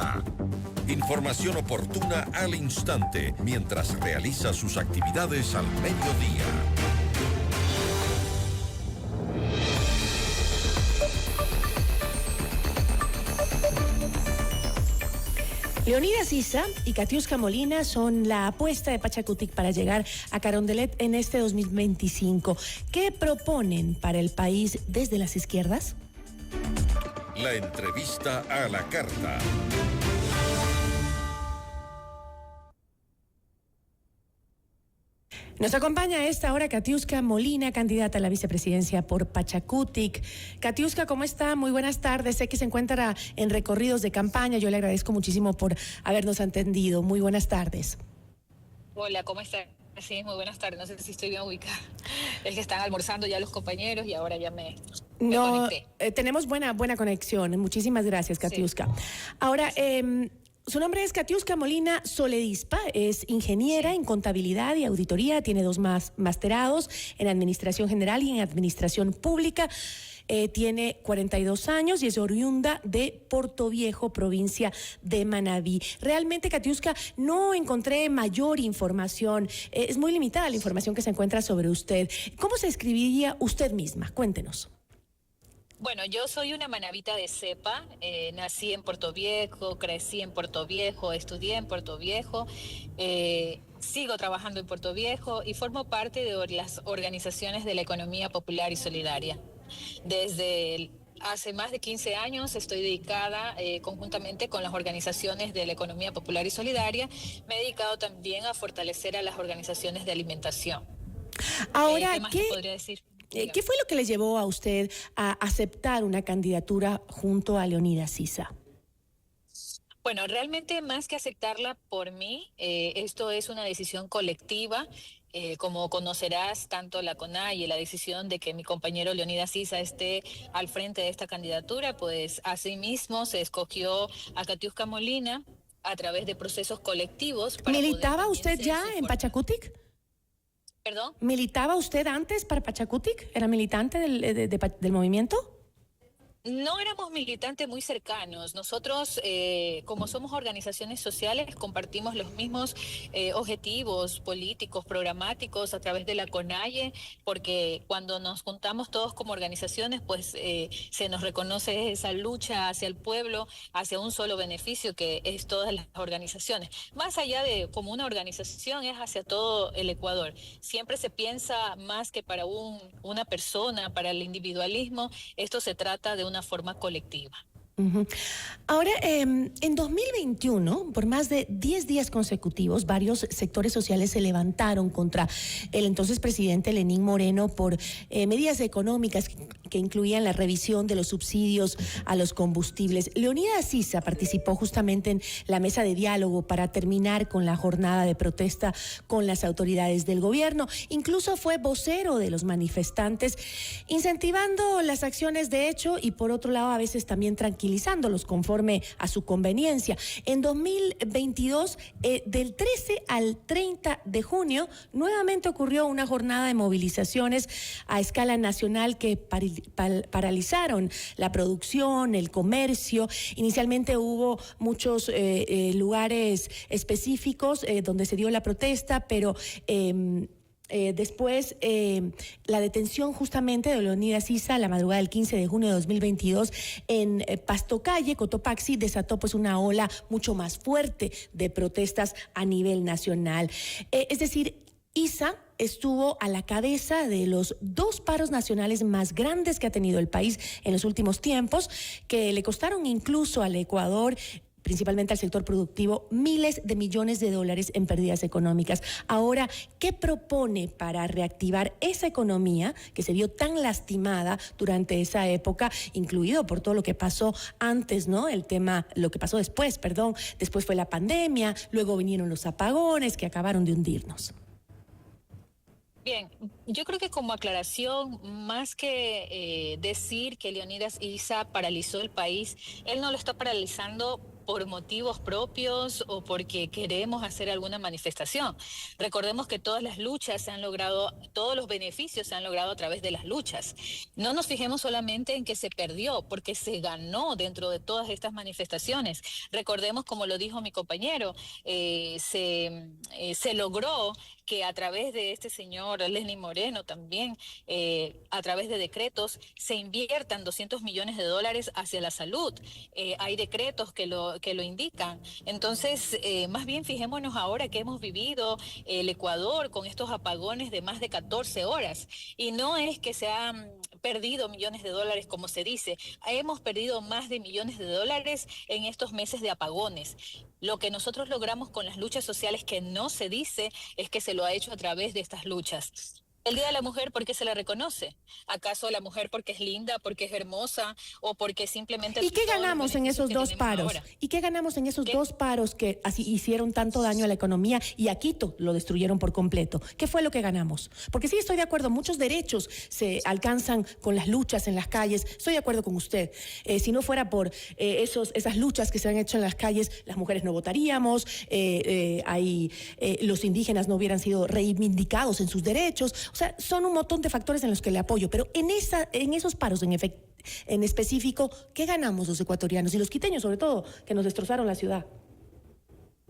carta. Información oportuna al instante mientras realiza sus actividades al mediodía. Leonidas Issa y Katiuska Molina son la apuesta de Pachakutik para llegar a Carondelet en este 2025. ¿Qué proponen para el país desde las izquierdas? La entrevista a la carta. Nos acompaña a esta hora Katiuska Molina, candidata a la vicepresidencia por Pachakutik. Katiuska, ¿cómo está? Muy buenas tardes. Sé que se encuentra en recorridos de campaña. Yo le agradezco muchísimo por habernos atendido. Muy buenas tardes. Hola, ¿cómo están? Sí, muy buenas tardes. No sé si estoy bien ubicada. Es que están almorzando ya los compañeros y ahora ya me conecté. Tenemos buena conexión. Muchísimas gracias, Katiuska. Sí. Ahora, su nombre es Katiuska Molina Soledispa, es ingeniera en contabilidad y auditoría, tiene 2 masterados en administración general y en administración pública. Tiene 42 años y es oriunda de Portoviejo, provincia de Manabí. Realmente, Katiuska, no encontré mayor información. Es muy limitada la información que se encuentra sobre usted. ¿Cómo se escribiría usted misma? Cuéntenos. Bueno, yo soy una manabita de cepa, nací en Portoviejo, crecí en Portoviejo, estudié en Portoviejo, sigo trabajando en Portoviejo y formo parte de las organizaciones de la economía popular y solidaria. Desde hace más de 15 años estoy dedicada conjuntamente con las organizaciones de la economía popular y solidaria. Me he dedicado también a fortalecer a las organizaciones de alimentación. Ahora, ¿qué más te podría decir? ¿Qué fue lo que le llevó a usted a aceptar una candidatura junto a Leonidas Issa? Bueno, realmente más que aceptarla por mí, esto es una decisión colectiva. Como conocerás, tanto la CONAIE y la decisión de que mi compañero Leonidas Issa esté al frente de esta candidatura, pues asimismo se escogió a Katiuska Molina a través de procesos colectivos. ¿Militaba usted ya en Pachakutik? ¿Perdón? ¿Militaba usted antes para Pachakutik? ¿Era militante del movimiento? No éramos militantes muy cercanos. Nosotros, como somos organizaciones sociales, compartimos los mismos objetivos políticos, programáticos a través de la CONAIE, porque cuando nos juntamos todos como organizaciones, pues se nos reconoce esa lucha hacia el pueblo, hacia un solo beneficio que es todas las organizaciones. Más allá de como una organización, es hacia todo el Ecuador. Siempre se piensa más que para una persona, para el individualismo. Esto se trata de una forma colectiva. Ahora, en 2021, por más de 10 días consecutivos, varios sectores sociales se levantaron contra el entonces presidente Lenín Moreno por medidas económicas que incluían la revisión de los subsidios a los combustibles. Leonidas Issa participó justamente en la mesa de diálogo para terminar con la jornada de protesta con las autoridades del gobierno. Incluso fue vocero de los manifestantes, incentivando las acciones de hecho y por otro lado a veces también tranquilizándolos conforme a su conveniencia. En 2022, del 13 al 30 de junio, nuevamente ocurrió una jornada de movilizaciones a escala nacional que paralizaron la producción, el comercio. Inicialmente hubo muchos lugares específicos donde se dio la protesta, pero después, la detención justamente de Leonidas Issa la madrugada del 15 de junio de 2022 en Pastocalle, Cotopaxi, desató pues una ola mucho más fuerte de protestas a nivel nacional. Es decir, Issa estuvo a la cabeza de los 2 paros nacionales más grandes que ha tenido el país en los últimos tiempos, que le costaron incluso al Ecuador, principalmente al sector productivo, miles de millones de dólares en pérdidas económicas. Ahora, ¿qué propone para reactivar esa economía que se vio tan lastimada durante esa época, incluido por todo lo que pasó antes, ¿no? Lo que pasó después, perdón. Después fue la pandemia, luego vinieron los apagones que acabaron de hundirnos. Bien, yo creo que como aclaración, más que decir que Leonidas Issa paralizó el país, él no lo está paralizando por motivos propios o porque queremos hacer alguna manifestación. Recordemos que todas las luchas se han logrado, todos los beneficios se han logrado a través de las luchas. No nos fijemos solamente en que se perdió, porque se ganó dentro de todas estas manifestaciones. Recordemos, como lo dijo mi compañero, se logró que a través de este señor Lenín Moreno también, a través de decretos, se inviertan 200 millones de dólares hacia la salud. Hay decretos que lo indican. Entonces, más bien fijémonos ahora que hemos vivido el Ecuador con estos apagones de más de 14 horas. Y no es que se han perdido millones de dólares, como se dice. Hemos perdido más de millones de dólares en estos meses de apagones. Lo que nosotros logramos con las luchas sociales, que no se dice, es que se lo ha hecho a través de estas luchas. El Día de la Mujer, ¿por qué se la reconoce? ¿Acaso la mujer porque es linda, porque es hermosa o porque simplemente... ¿Y qué ganamos en esos dos paros? ¿Y qué ganamos en esos dos paros que así hicieron tanto daño a la economía y a Quito lo destruyeron por completo? ¿Qué fue lo que ganamos? Porque sí, estoy de acuerdo, muchos derechos se alcanzan con las luchas en las calles. Estoy de acuerdo con usted. Si no fuera por esas luchas que se han hecho en las calles, las mujeres no votaríamos, los indígenas no hubieran sido reivindicados en sus derechos. O sea, son un montón de factores en los que le apoyo, pero en esos paros en específico, ¿qué ganamos los ecuatorianos y los quiteños, sobre todo, que nos destrozaron la ciudad?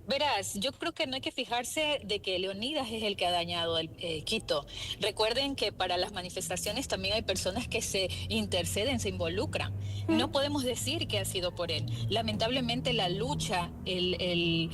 Verás, yo creo que no hay que fijarse de que Leonidas es el que ha dañado Quito. Recuerden que para las manifestaciones también hay personas que se interceden, se involucran. No podemos decir que ha sido por él. Lamentablemente la lucha, el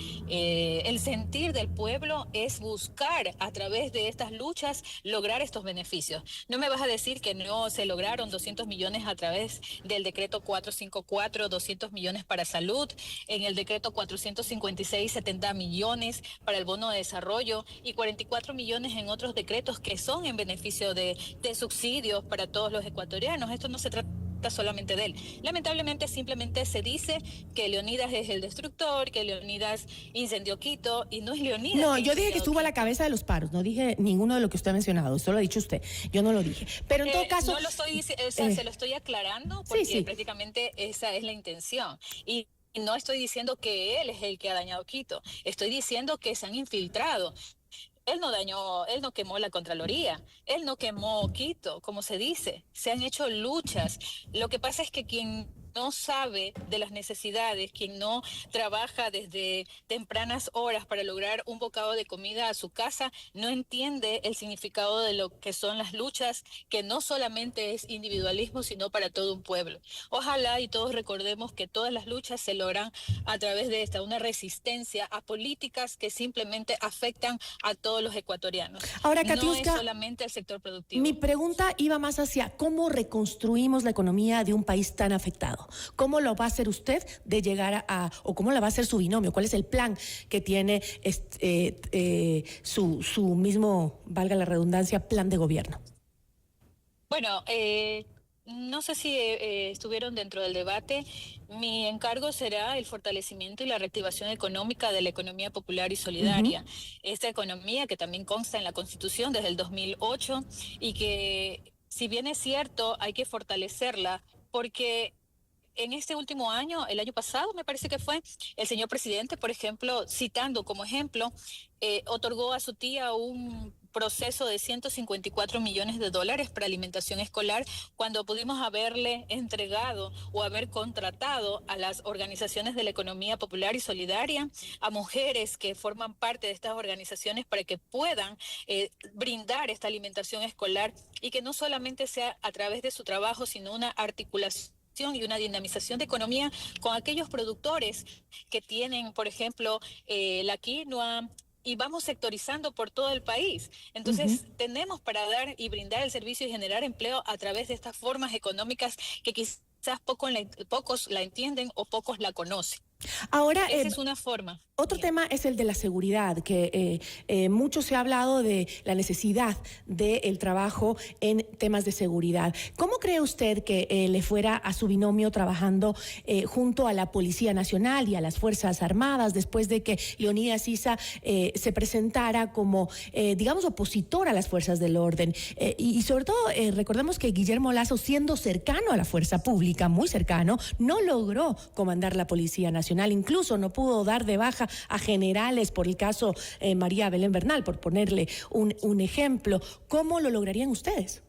sentir del pueblo es buscar a través de estas luchas lograr estos beneficios. No me vas a decir que no se lograron 200 millones a través del decreto 454, 200 millones para salud, en el decreto 456, 70 millones para el bono de desarrollo y 44 millones en otros decretos que son en beneficio de subsidios para todos los ecuatorianos. Esto no se trata solamente de él. Lamentablemente simplemente se dice que Leonidas es el destructor, que Leonidas incendió Quito, y no es Leonidas. No, yo dije que estuvo a la cabeza de los paros, no dije ninguno de lo que usted ha mencionado, eso lo ha dicho usted, yo no lo dije. Pero en todo caso... No lo estoy diciendo, se lo estoy aclarando porque prácticamente esa es la intención. Y no estoy diciendo que él es el que ha dañado Quito, estoy diciendo que se han infiltrado. Él no quemó la Contraloría, él no quemó Quito, como se dice. Se han hecho luchas. Lo que pasa es que quien no sabe de las necesidades, quien no trabaja desde tempranas horas para lograr un bocado de comida a su casa, no entiende el significado de lo que son las luchas, que no solamente es individualismo, sino para todo un pueblo. Ojalá y todos recordemos que todas las luchas se logran a través de una resistencia a políticas que simplemente afectan a todos los ecuatorianos. Ahora, Katiuska, no es solamente el sector productivo. Mi pregunta iba más hacia cómo reconstruimos la economía de un país tan afectado. ¿Cómo lo va a hacer usted de llegar o cómo la va a hacer su binomio? ¿Cuál es el plan que tiene su mismo, valga la redundancia, plan de gobierno? Bueno, no sé si estuvieron dentro del debate. Mi encargo será el fortalecimiento y la reactivación económica de la economía popular y solidaria. Esta economía que también consta en la Constitución desde el 2008 y que, si bien es cierto, hay que fortalecerla porque... En este último año, el año pasado me parece que fue, el señor presidente, por ejemplo, citando como ejemplo, otorgó a su tía un proceso de 154 millones de dólares para alimentación escolar, cuando pudimos haberle entregado o haber contratado a las organizaciones de la economía popular y solidaria, a mujeres que forman parte de estas organizaciones para que puedan brindar esta alimentación escolar y que no solamente sea a través de su trabajo, sino una articulación y una dinamización de economía con aquellos productores que tienen, por ejemplo, la quinoa, y vamos sectorizando por todo el país. Entonces, tenemos para dar y brindar el servicio y generar empleo a través de estas formas económicas que quizás pocos la entienden o pocos la conocen. Ahora, esa es una forma. Otro tema es el de la seguridad, que mucho se ha hablado de la necesidad del trabajo en temas de seguridad. ¿Cómo cree usted que le fuera a su binomio trabajando junto a la Policía Nacional y a las Fuerzas Armadas después de que Leonidas Issa se presentara como, digamos, opositor a las fuerzas del orden? Y sobre todo, recordemos que Guillermo Lasso, siendo cercano a la fuerza pública, muy cercano, no logró comandar la Policía Nacional, incluso no pudo dar de baja a generales por el caso María Belén Bernal, por ponerle un ejemplo. ¿Cómo lo lograrían ustedes?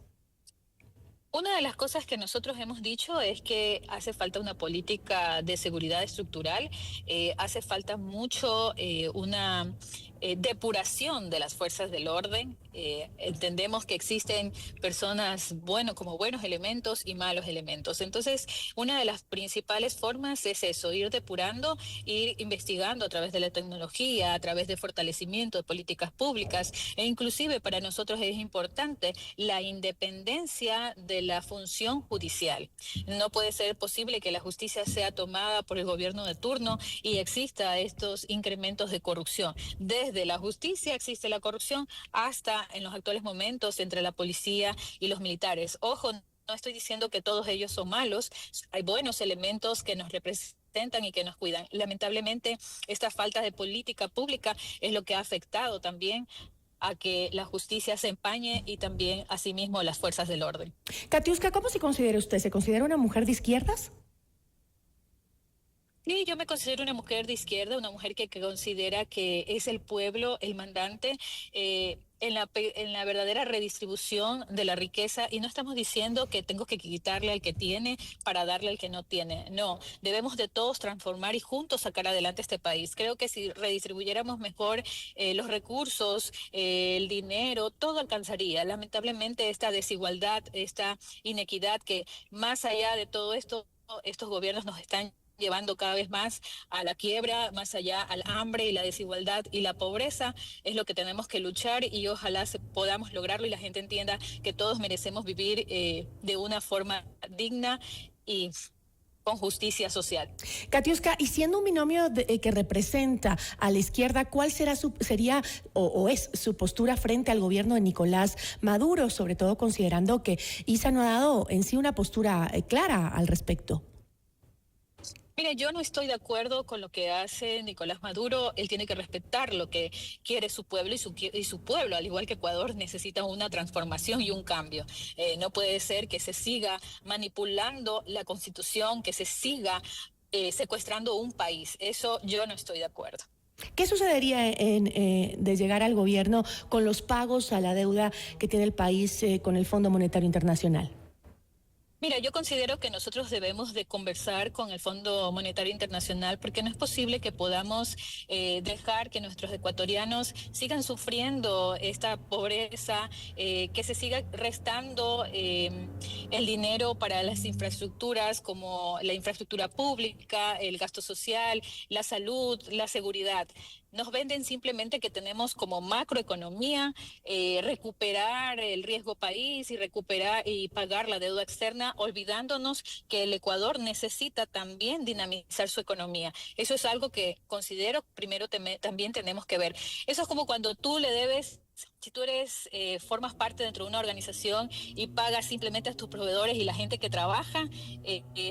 Una de las cosas que nosotros hemos dicho es que hace falta una política de seguridad estructural, hace falta mucho una depuración de las fuerzas del orden. Entendemos que existen personas como buenos elementos y malos elementos. Entonces, una de las principales formas es eso, ir depurando, ir investigando a través de la tecnología, a través de fortalecimiento de políticas públicas, e inclusive para nosotros es importante la independencia de la función judicial. No puede ser posible que la justicia sea tomada por el gobierno de turno y exista estos incrementos de corrupción. Desde la justicia existe la corrupción hasta en los actuales momentos entre la policía y los militares. Ojo, no estoy diciendo que todos ellos son malos, hay buenos elementos que nos representan y que nos cuidan. Lamentablemente, esta falta de política pública es lo que ha afectado también a que la justicia se empañe y también, asimismo, las fuerzas del orden. Katiuska, ¿cómo se considera usted? ¿Se considera una mujer de izquierdas? Sí, yo me considero una mujer de izquierda, una mujer que considera que es el pueblo el mandante en la verdadera redistribución de la riqueza, y no estamos diciendo que tengo que quitarle al que tiene para darle al que no tiene. No, debemos de todos transformar y juntos sacar adelante este país. Creo que si redistribuyéramos mejor los recursos, el dinero, todo alcanzaría. Lamentablemente esta desigualdad, esta inequidad que más allá de todo esto, estos gobiernos nos están llevando cada vez más a la quiebra, más allá al hambre y la desigualdad y la pobreza, es lo que tenemos que luchar, y ojalá podamos lograrlo y la gente entienda que todos merecemos vivir de una forma digna y con justicia social. Katiuska, y siendo un binomio que representa a la izquierda, ¿cuál sería o es su postura frente al gobierno de Nicolás Maduro, sobre todo considerando que Issa no ha dado en sí una postura clara al respecto? Mire, yo no estoy de acuerdo con lo que hace Nicolás Maduro. Él tiene que respetar lo que quiere su pueblo, y su pueblo, al igual que Ecuador, necesita una transformación y un cambio. No puede ser que se siga manipulando la Constitución, que se siga secuestrando un país. Eso yo no estoy de acuerdo. ¿Qué sucedería de llegar al gobierno con los pagos a la deuda que tiene el país con el Fondo Monetario Internacional? Mira, yo considero que nosotros debemos de conversar con el Fondo Monetario Internacional, porque no es posible que podamos dejar que nuestros ecuatorianos sigan sufriendo esta pobreza, que se siga restando el dinero para las infraestructuras como la infraestructura pública, el gasto social, la salud, la seguridad. Nos venden simplemente que tenemos como macroeconomía recuperar el riesgo país y recuperar y pagar la deuda externa, olvidándonos que el Ecuador necesita también dinamizar su economía. Eso es algo que considero primero también tenemos que ver. Eso es como cuando tú le debes. Si tú formas parte dentro de una organización y pagas simplemente a tus proveedores, y la gente que trabaja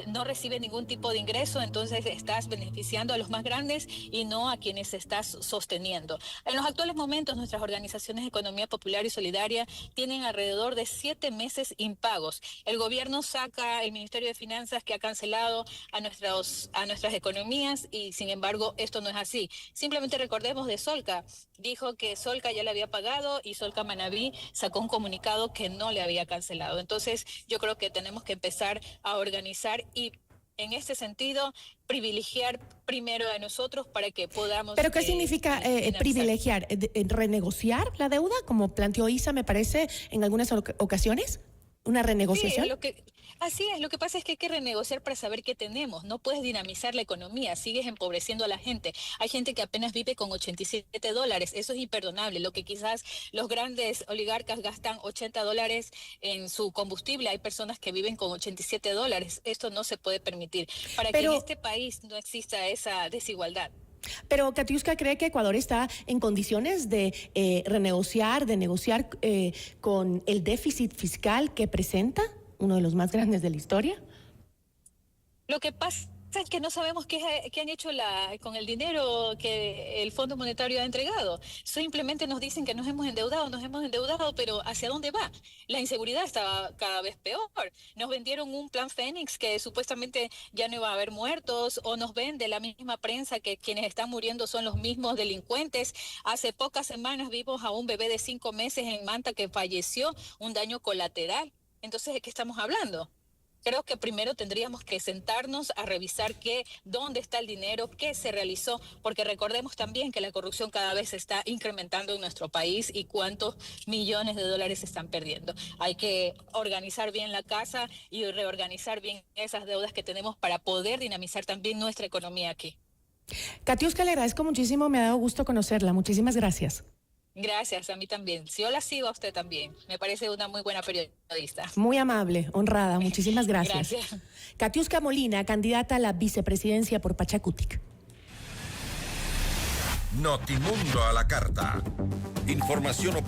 no recibe ningún tipo de ingreso, entonces estás beneficiando a los más grandes y no a quienes estás sosteniendo. En los actuales momentos, nuestras organizaciones de economía popular y solidaria tienen alrededor de 7 meses impagos. El gobierno saca, el Ministerio de Finanzas, que ha cancelado a nuestras economías, y sin embargo esto no es así. Simplemente recordemos de Solca. Dijo que Solca ya le había pagado y Solca Manabí sacó un comunicado que no le había cancelado. Entonces yo creo que tenemos que empezar a organizar y, en este sentido, privilegiar primero a nosotros para que podamos... ¿Pero qué significa privilegiar? ¿Renegociar la deuda, como planteó Issa, me parece, en algunas ocasiones? ¿Una renegociación? Sí, así es, lo que pasa es que hay que renegociar para saber qué tenemos. No puedes dinamizar la economía, sigues empobreciendo a la gente. Hay gente que apenas vive con $87, eso es imperdonable. Lo que quizás los grandes oligarcas gastan $80 en su combustible, hay personas que viven con $87. Esto no se puede permitir para que en este país no exista esa desigualdad. Pero Katiuska cree que Ecuador está en condiciones de renegociar, de negociar con el déficit fiscal que presenta, uno de los más grandes de la historia. Lo que pasa es que no sabemos qué han hecho con el dinero que el Fondo Monetario ha entregado. Simplemente nos dicen que nos hemos endeudado, pero ¿hacia dónde va? La inseguridad está cada vez peor. Nos vendieron un plan Fénix que supuestamente ya no iba a haber muertos, o nos vende la misma prensa que quienes están muriendo son los mismos delincuentes. Hace pocas semanas vimos a un bebé de 5 meses en Manta que falleció, un daño colateral. Entonces, ¿de qué estamos hablando? Creo que primero tendríamos que sentarnos a revisar dónde está el dinero, qué se realizó, porque recordemos también que la corrupción cada vez se está incrementando en nuestro país y cuántos millones de dólares se están perdiendo. Hay que organizar bien la casa y reorganizar bien esas deudas que tenemos para poder dinamizar también nuestra economía aquí. Katiuska, le agradezco muchísimo, me ha dado gusto conocerla. Muchísimas gracias. Gracias, a mí también. Yo la sigo a usted también. Me parece una muy buena periodista. Muy amable, honrada. Muchísimas gracias. Gracias. Katiuska Molina, candidata a la vicepresidencia por Pachacutic. Notimundo a la carta. Información